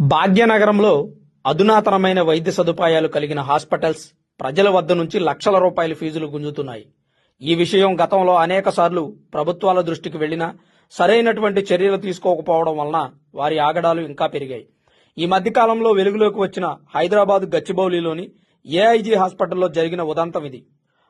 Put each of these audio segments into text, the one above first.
భాగ్యనగరంలో అధునాతనమైన వైద్య సదుపాయాలు కలిగిన హాస్పిటల్స్ ప్రజల వద్ద నుంచి లక్షల రూపాయల ఫీజులు గుంజుతున్నాయి. ఈ విషయం గతంలో అనేక సార్లు ప్రభుత్వాల దృష్టికి వెళ్లినా సరైనటువంటి చర్యలు తీసుకోకపోవడం వలన వారి ఆగడాలు ఇంకా పెరిగాయి. ఈ మధ్యకాలంలో వెలుగులోకి వచ్చిన హైదరాబాద్ గచ్చిబౌలిలోని ఏఐజీ హాస్పిటల్లో జరిగిన ఉదంతం ఇది.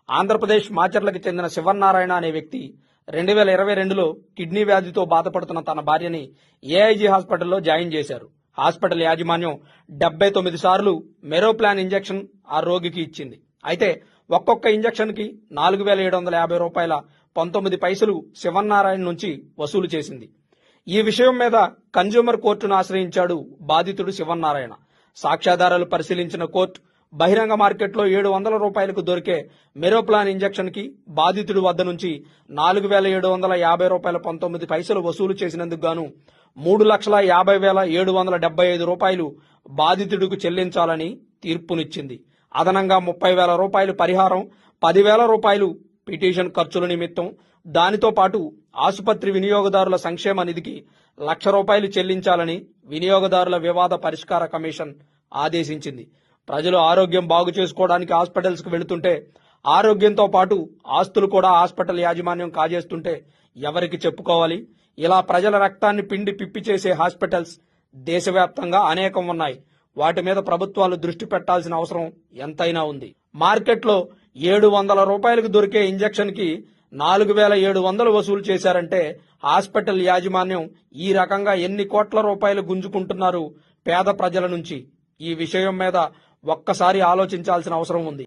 ఆంధ్రప్రదేశ్ మాచర్లకు చెందిన శివన్నారాయణ అనే వ్యక్తి 2022లో కిడ్నీ వ్యాధితో బాధపడుతున్న తన భార్యని ఏఐజీ హాస్పిటల్లో జాయిన్ చేశారు. హాస్పిటల్ యాజమాన్యం 79 సార్లు మెరోప్లాన్ ఇంజెక్షన్ ఆ రోగికి ఇచ్చింది. అయితే ఒక్కొక్క ఇంజెక్షన్ కి 4,750 రూపాయల 19 పైసలు శివన్నారాయణ నుంచి వసూలు చేసింది. ఈ విషయం మీద కన్జ్యూమర్ కోర్టును ఆశ్రయించాడు బాధితుడు శివన్నారాయణ. సాక్ష్యాధారాలు పరిశీలించిన కోర్టు బహిరంగ మార్కెట్లో 700 రూపాయలకు దొరికే మెరోప్లాన్ ఇంజెక్షన్ కి బాధితుడి వద్ద నుంచి 4,750 రూపాయల 19 పైసలు వసూలు చేసినందుకు గాను 3,50,775 రూపాయలు బాధితుడికి చెల్లించాలని తీర్పునిచ్చింది. అదనంగా 30,000 రూపాయలు పరిహారం, 10,000 రూపాయలు పిటిషన్ ఖర్చుల నిమిత్తం, దానితో పాటు ఆసుపత్రి వినియోగదారుల సంక్షేమ నిధికి 1,00,000 రూపాయలు చెల్లించాలని వినియోగదారుల వివాద పరిష్కార కమిషన్ ఆదేశించింది. ప్రజలు ఆరోగ్యం బాగు చేసుకోవడానికి హాస్పిటల్స్ కు వెళుతుంటే ఆరోగ్యంతో పాటు ఆస్తులు కూడా హాస్పిటల్ యాజమాన్యం కాజేస్తుంటే ఎవరికి చెప్పుకోవాలి? ఇలా ప్రజల రక్తాన్ని పిండి పిప్పి చేసే హాస్పిటల్స్ దేశవ్యాప్తంగా అనేకం ఉన్నాయి. వాటి మీద ప్రభుత్వాలు దృష్టి పెట్టాల్సిన అవసరం ఎంతైనా ఉంది. మార్కెట్లో 700 రూపాయలకు దొరికే ఇంజెక్షన్ కి 4,700 వసూలు చేశారంటే హాస్పిటల్ యాజమాన్యం ఈ రకంగా ఎన్ని కోట్ల రూపాయలు గుంజుకుంటున్నారు పేద ప్రజల నుంచి? ఈ విషయం మీద ఒక్కసారి ఆలోచించాల్సిన అవసరం ఉంది.